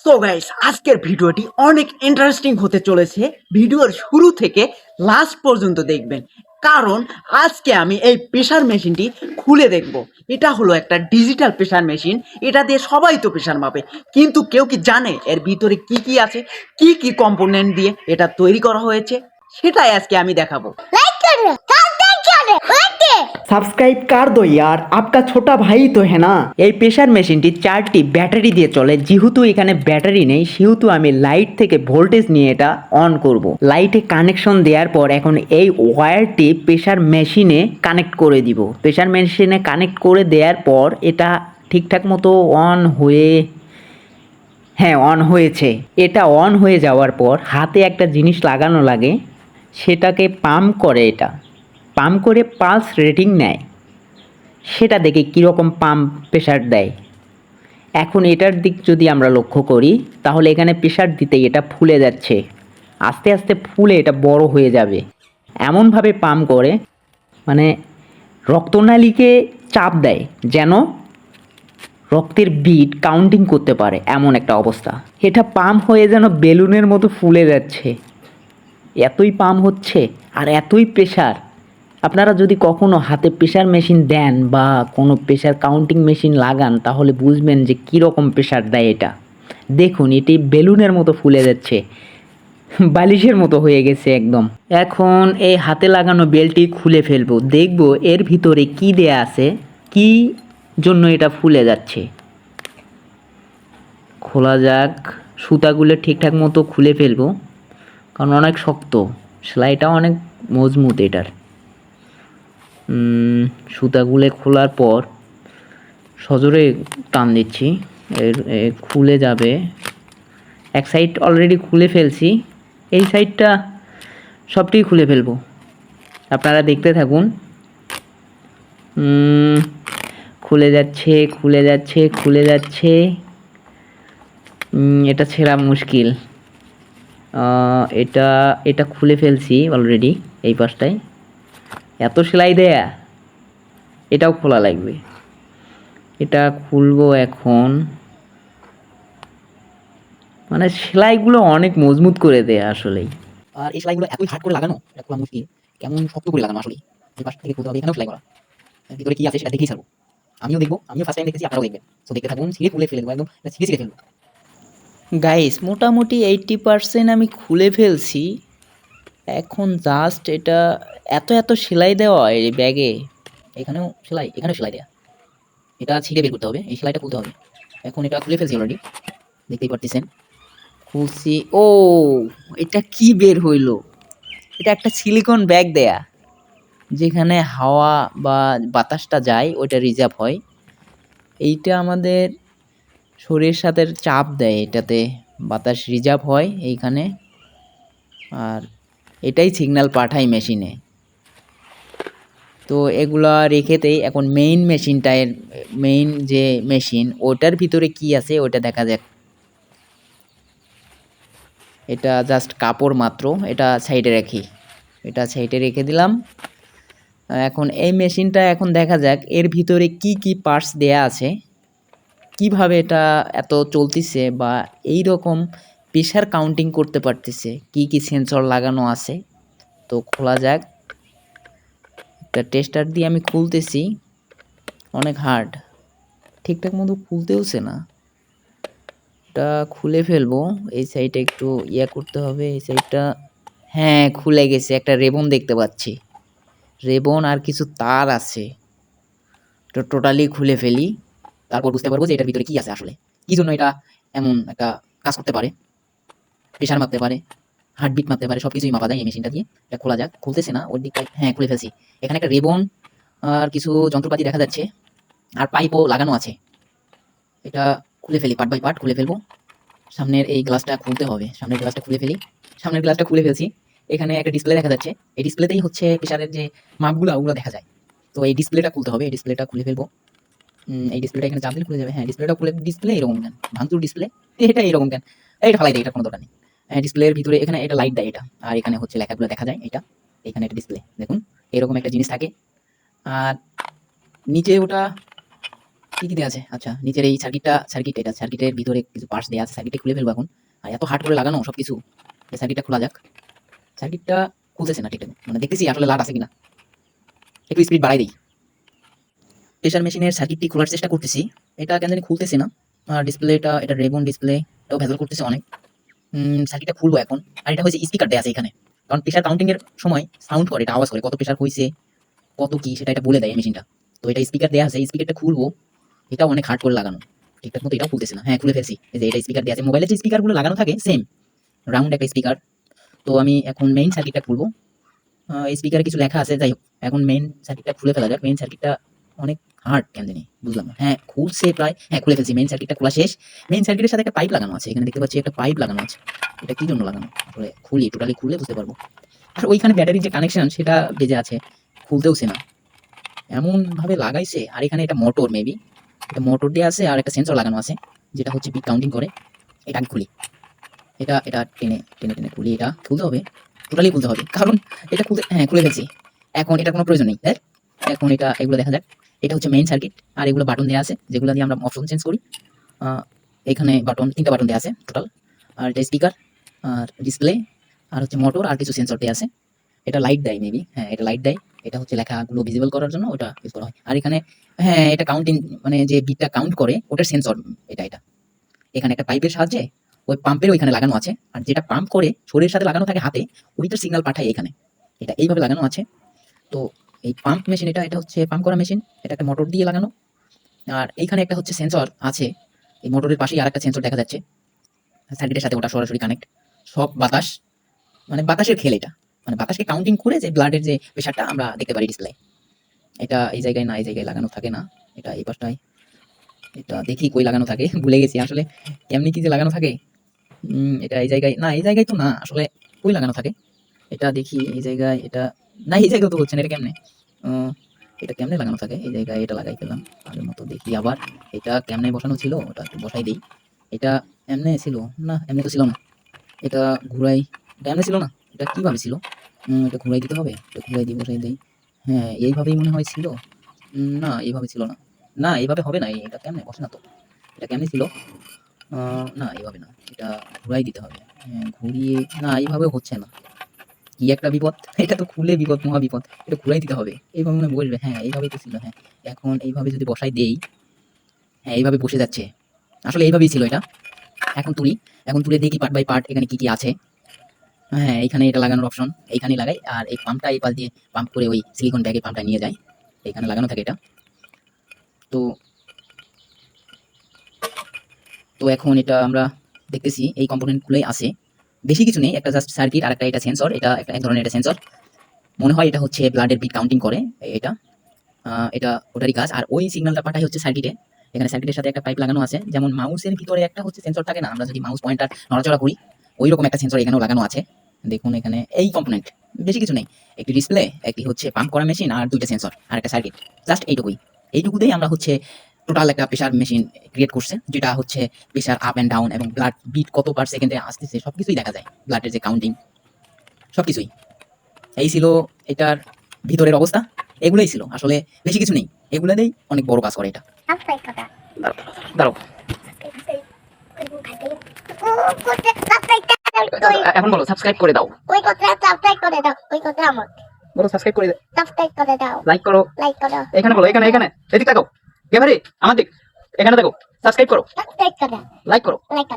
So guys, আজকের ভিডিওটি অনেক ইন্টারেস্টিং হতে চলেছে। ভিডিওর শুরু থেকে লাস্ট পর্যন্ত দেখবেন, কারণ আজকে আমি এই প্রেসার মেশিনটি খুলে দেখব। এটা হলো একটা ডিজিটাল প্রেসার মেশিন। এটা দিয়ে সবাই তো প্রেসার মাপে, কিন্তু কেউ কি জানে এর ভিতরে কি কি আছে, কি কি কম্পোনেন্ট দিয়ে এটা তৈরি করা হয়েছে? সেটাই আজকে আমি দেখাবো। सब्सक्राइब कर दो यार, आपका छोटा भाई तो है ना। এই প্রেসার মেশিনটি 4টি ব্যাটারি দিয়ে চলে। যেহেতু এখানে ব্যাটারি নেই সেহেতু আমি লাইট থেকে ভোল্টেজ নিয়ে এটা অন করব। লাইটে কানেকশন দেওয়ার পর এখন এই ওয়্যারটি প্রেসার মেশিনে কানেক্ট করে দিব। প্রেসার মেশিনে কানেক্ট করে দেওয়ার পর এটা ঠিকঠাক মতো অন হয়ে অন হয়েছে। এটা অন হয়ে যাওয়ার পর হাতে একটা জিনিস লাগানো লাগে, সেটাকে পাম্প করে। এটা পাম্প করে পালস রেটিং নেয়, সেটা দেখে কীরকম পাম্প প্রেশার দেয়। এখন এটার দিক যদি আমরা লক্ষ্য করি তাহলে এখানে প্রেশার দিতেই এটা ফুলে যাচ্ছে। আস্তে আস্তে ফুলে এটা বড় হয়ে যাবে। এমনভাবে পাম্প করে মানে রক্তনালীকে চাপ দেয় যেন রক্তের বিট কাউন্টিং করতে পারে, এমন একটা অবস্থা। এটা পাম্প হয়ে যেন বেলুনের মতো ফুলে যাচ্ছে। এতই পাম্প হচ্ছে আর এতই প্রেশার। আপনারা যদি কখনো হাতে প্রেসার মেশিন দেন বা কোনো প্রেসার কাউন্টিং মেশিন লাগান তাহলে বুঝবেন যে কীরকম প্রেসার দেয় এটা। দেখুন এটি বেলুনের মতো ফুলে যাচ্ছে, বালিশের মতো হয়ে গেছে একদম। এখন এই হাতে লাগানো বেলটি খুলে ফেলবো, দেখবো এর ভিতরে কি দেয়া আছে, কি জন্য এটা ফুলে যাচ্ছে। খোলা যাক, সুতাগুলো ঠিকঠাক মতো খুলে ফেলবো, কারণ অনেক শক্ত, সেলাইটা অনেক মজবুত এটার। সুতাগুলো খোলার পর সজোরে টান দিচ্ছি, খুলে যাবে। এক সাইড অলরেডি খুলে ফেলছি, এই সাইডটা সবটি খুলে ফেলবো। আপনারা দেখতে থাকুন। খুলে যাচ্ছে খুলে যাচ্ছে খুলে যাচ্ছে। এটা ছেঁড়া মুশকিল। এটা এটা খুলে ফেলছি অলরেডি। এই পাশটায় এত সেলাই দেয়া, এটাও খোলা লাগবে। এটা খুলবো এখন। মানে সেলাইগুলো অনেক মজবুত করে দেয় আসলেই। আর এই সেলাইগুলো এতই হার্ড করে লাগানো, এটা খোলা মুশকিল। কেমন শক্ত করে লাগানো আসলেই। এই পাশ থেকে খুলতে হবে, এখানেও সেলাই করা। এর ভিতরে কি আছে সেটা দেখেই ছাড়বো। আমিও দেখবো, আমিও ফার্স্ট টাইম দেখতেছি, আপনারাও দেখবেন। সো দেখতে থাকুন, ছিঁড়ে খুলে ফেলে দেবো একদম, ছিঁড়ে ছিঁড়ে ফেলবো। গাইস, মোটামুটি 80% আমি খুলে ফেলছি। এখন জাস্ট এটা এত সেলাই দেওয়া এই ব্যাগে। এখানেও সেলাই, এখানেও সেলাই দেয়া। এটা ছিঁড়ে বের করতে হবে, এই সেলাইটা খুলতে হবে। এখন এটা খুলে ফেলছি অলরেডি, দেখতেই পারতেছেন। খুলছি। ও, এটা কি বের হইলো? এটা একটা সিলিকন ব্যাগ দেয়া, যেখানে হাওয়া বা বাতাসটা যায় ওইটা রিজার্ভ হয়। এইটা আমাদের শরীরের সাথে চাপ দেয়, এটাতে বাতাস রিজার্ভ হয় এইখানে, আর এটাই সিগন্যাল পাঠায় মেশিনে। তো এগুলা রেখেতেই এখন মেইন মেশিনটায়, মেইন যে মেশিন ওটার ভিতরে কি আছে ওটা দেখা যাক। এটা জাস্ট কাপড় মাত্র, এটা সাইডে রাখি। এটা সাইডে রেখে দিলাম। এখন এই মেশিনটা এখন দেখা যাক এর ভিতরে কি কি পার্টস দেয়া আছে, কিভাবে এটা এত চলতেছে বা এই রকম প্রেশার কাউন্টিং করতে পারতেছে, কি কি সেন্সর লাগানো আছে। তো খোলা যাক। একটা টেস্টার দিয়ে আমি খুলতেছি, অনেক হার্ড, ঠিকঠাক মতো খুলতেওছে না। এটা খুলে ফেলবো। এই সাইডটা একটু করতে হবে, এই সাইডটা। হ্যাঁ, খুলে গেছে। একটা রেবন দেখতে পাচ্ছি, রেবন আর কিছু তার আছে। তো টোটালি খুলে ফেলি, তারপর বুঝতে পারবো যে এটার ভিতরে কি আছে আসলে, কি জন্য এটা এমন একটা কাজ করতে পারে। প্রেশার মাপতে পারে, হার্টবিট মাপতে পারে, সবকিছুই মাপা যায় এই মেশিনটা দিয়ে। এটা খোলা যাক। খুলতেছে না ওর দিকটায়, হ্যাঁ খুলে ফেলছি। এখানে একটা রেবন আর কিছু যন্ত্রপাতি দেখা যাচ্ছে, আর পাইপও লাগানো আছে। এটা খুলে ফেলি, পার্ট বাই পার্ট খুলে ফেলবো। সামনের এই গ্লাসটা খুলতে হবে, সামনের গ্লাসটা খুলে ফেলি। সামনের গ্লাসটা খুলে ফেলছি। এখানে একটা ডিসপ্লে দেখা যাচ্ছে, এই ডিসপ্লেতেই হচ্ছে প্রেশারের যে মাপগুলো ওগুলো দেখা যায়। তো এই ডিসপ্লেটা খুলতে হবে, এই ডিসপ্লেটা খুলে ফেলবো। এই ডিসপ্লেটা এখানে চাপ দিলে খুলে যাবে। হ্যাঁ, ডিসপ্লেটা খুলে, ডিসপ্লে এরকম কেন ভাঙচুর ডিসপ্লে, এটা এরকম কেন, এটা ফালাই দেয়, এটা কোনো দরকার নেই। ডিসপ্লের ভিতরে এখানে এটা লাইট দেয় এটা, আর এখানে হচ্ছে লেখাগুলো দেখা যায়। এটা এখানে একটা ডিসপ্লে দেখুন, এরকম একটা জিনিস থাকে। আর নিচে ওটা কি কি দেওয়া আছে? আচ্ছা, নিচের এই সার্কিটের ভিতরে কিছু পার্টস দেওয়া আছে। সার্কিটটা খুলে ফেলবো এখন। আর এত হার্ড করে লাগানো সবকিছু, এই সার্কিটটা খোলা যাক। সার্কিটটা খুলতেছে না ঠিকঠাক, মানে দেখতেছি আসলে লাট আছে কিনা। একটু স্পিড বাড়াই দিই। প্রেসার মেশিনের সার্কিটটি খোলার চেষ্টা করতেছি, এটা কেন জানি খুলতেছে না। আর ডিসপ্লেটা, এটা রেবন ডিসপ্লে, এটাও ভেজাল করতেছে অনেক। সার্কিটটা খুলবো এখন। আর এটা হচ্ছে স্পিকার দেওয়া আছে এখানে, কারণ প্রেসার কাউন্টিং এর সময় সাউন্ড করে, এটা আওয়াজ করে, কত প্রেসার হয়েছে কত কি সেটা এটা বলে দেয় এই মেশিনটা। তো এটা স্পিকার দেওয়া আছে, স্পিকারটা খুলবো। এটাও অনেক হার্ড করে লাগানো, ঠিকঠাক মতো এটাও খুলতেছে না। হ্যাঁ, খুলে ফেলছি। এই যে এটা স্পিকার দেওয়া আছে, মোবাইলের যে স্পিকারগুলো লাগানো থাকে সেম রাউন্ড একটা স্পিকার। তো আমি এখন মেইন সার্কিটটা খুলবো। এই স্পিকারে কিছু লেখা আছে, যাই হোক এখন মেইন সার্কিটটা খুলে ফেলা যাক। মেইন সার্কিটটা অনেক হার্ড কেন জানি, বুঝলাম না। হ্যাঁ, খুলছে প্রায়, হ্যাঁ খুলে ফেলছি। মেইন সার্কিটটা খোলা শেষ। মেইন সার্কিটের সাথে একটা পাইপ লাগানো আছে, এখানে দেখতে পাচ্ছি একটা পাইপ লাগানো আছে। এটা কি জন্য লাগানো আসলে খুলি, টোটালি খুললে বুঝতে পারবো। আর ওইখানে ব্যাটারির যে কানেকশন সেটা বেজে আছে, খুলতেওছে না, এমন ভাবে লাগাইছে। আর এখানে এটা মোটর, মেবি এটা মোটর দিয়ে আছে, আর একটা সেন্সর লাগানো আছে যেটা হচ্ছে বিট কাউন্টিং করে। এটা আমি খুলি, এটা এটা টেনে টেনে টেনে খুলি। এটা খুলতে হবে, টোটালি খুলতে হবে, কারণ এটা খুলতে, হ্যাঁ খুলে ফেলছি। এখন এটার কোনো প্রয়োজন নেই, দেখ এখন এটা এগুলো দেখা যাক। এটা হচ্ছে মেইন সার্কিট, আর এগুলো বাটন দেওয়া আছে যেগুলো দিয়ে আমরা অপশন চেঞ্জ করি। এখানে বাটন, 3টা বাটন দেওয়া আছে টোটাল। আর এটা স্পিকার, আর ডিসপ্লে, আর হচ্ছে মোটর, আর কিছু সেন্সর দেওয়া আছে। এটা লাইট দেয় মেবি, হ্যাঁ এটা লাইট দেয়। এটা হচ্ছে লেখাগুলো ভিজিবল করার জন্য ওটা ইউজ করা হয়। আর এখানে, হ্যাঁ এটা কাউন্টিং, মানে যে বিটটা কাউন্ট করে ওটার সেন্সর এটা। এটা এখানে একটা পাইপের সাহায্যে ওই পাম্পের ওইখানে লাগানো আছে, আর যেটা পাম্প করে শরীরের সাথে লাগানো থাকে হাতে, ওইটার সিগন্যাল পাঠায় এখানে। এটা এইভাবে লাগানো আছে। তো এই পাম্প মেশিন, এটা হচ্ছে পাম্প করা মেশিন, এটা একটা মোটর দিয়ে লাগানো। আর এইখানে একটা হচ্ছে সেন্সর আছে, এই মোটরের পাশেই আর একটা সেন্সর দেখা যাচ্ছে সার্কিটের সাথে, ওটা সরাসরি কানেক্ট। সব বাতাস, মানে বাতাসের খেল এটা, মানে বাতাসকে কাউন্টিং করে যে ব্লাডের যে প্রেশারটা আমরা দেখতে পারি ডিসপ্লে। এটা এই জায়গায় না, এই জায়গায় লাগানো থাকে না, এটা এই পাশটায়। এটা দেখি কই লাগানো থাকে, ভুলে গেছি আসলে কেমনি কি যে লাগানো থাকে। এটা এই জায়গায় না, এই জায়গায় তো না, আসলে কই লাগানো থাকে এটা দেখি। এই জায়গায় এটা না, এই জায়গায় তো হচ্ছে না, এটা কেমনে এটা কেমনে লাগানো থাকে? এই জায়গায় এটা লাগাই ফেললাম আগের মতো। দেখি আবার এটা কেমনে বসানো ছিল, ওটা একটু বসাই দিই। এটা এমনে ছিল না, এমনি তো ছিল না। এটা ঘুরাই, এটা এমনি ছিল না, এটা কিভাবে ছিল? এটা ঘুরাই দিতে হবে, এটা ঘুরাই দিই, বসাই দিই। হ্যাঁ এইভাবেই মনে হয় ছিল। না এইভাবে ছিল না, না এইভাবে হবে না, এটা কেমনে বসে না তো। এটা কেমনে ছিল? না এইভাবে না, এটা ঘুরাই দিতে হবে। হ্যাঁ ঘুরিয়ে, না এইভাবে হচ্ছে না, কি একটা বিপদ! এটা তো খুলে বিপদ, মহা বিপদ। এটা ঘুরাই দিতে হবে, এইভাবে মনে হয় বসবে। হ্যাঁ এইভাবেই তো ছিল, হ্যাঁ। এখন এইভাবে যদি বসাই দেই, হ্যাঁ এইভাবে বসে যাচ্ছে, আসলে এইভাবেই ছিল এটা। এখন তুলি, এখন তুলে দেখি পার্ট বাই পার্ট এখানে কি কি আছে। হ্যাঁ এইখানে এটা লাগানোর অপশন, এইখানে লাগাই। আর এই পাম্পটা এই পাশ দিয়ে পাম্প করে ওই সিলিকন ব্যাগে পাম্পটা নিয়ে যায়, এখানে লাগানো থাকে এটা। তো তো এখন এটা আমরা দেখতেছি এই কম্পোনেন্টগুলোই আছে, বেশি কিছু নেই। একটা জাস্ট সার্কিট, আর একটা এটা সেন্সর, এটা একটা এক ধরনের এটা সেন্সর মনে হয়। এটা হচ্ছে ব্লাডের বিট কাউন্টিং করে এটা। এটা ওটারই কাজ। আর ওই সিগন্যালটা পাঠাই হচ্ছে সার্কিটে। এখানে সার্কিটের সাথে একটা পাইপ লাগানো আছে, যেমন মাউসের ভিতরে একটা হচ্ছে সেন্সর থাকে না, আমরা যদি মাউস পয়েন্টার নড়াচড়া করি ওই রকম একটা সেন্সর এখানেও লাগানো আছে। দেখুন এখানে এই কম্পোনেন্ট, বেশি কিছু নেই। একটি ডিসপ্লে, একটি হচ্ছে পাম্প করা মেশিন, আর 2টা সেন্সর, আর একটা সার্কিট, জাস্ট এইটুকুই। এইটুকুতেই আমরা হচ্ছে টোটাল একটা প্রেশার মেশিন ক্রিয়েট করছে, যেটা হচ্ছে প্রেশার আপ অ্যান্ড ডাউন এবং ব্লাড বিট কত পার সেকেন্ডে আসতেছে সবকিছুই দেখা যায়, ব্লাডের যে কাউন্টিং সবকিছুই। এই ছিল এটার ভিতরের অবস্থা, এগুলোই ছিল আসলে, বেশি কিছু নেই। এগুলোতেই অনেক বড় কাজ করে এটা। সাবস্ক্রাইব করা দাঁড়াও, এখন বলো সাবস্ক্রাইব করে দাও। ওই কথা সাবস্ক্রাইব করে দাও, ওই কথা আমার বলো সাবস্ক্রাইব করে দাও, সাবস্ক্রাইব করে দাও, লাইক করো। লাইক করো, এখানে বলো, এখানে এখানে এদিক তাকাও, এবারে আমার দিক, এখানে দেখো, সাবস্ক্রাইব করো, সাবস্ক্রাইব করো, লাইক করো। লাইক করো।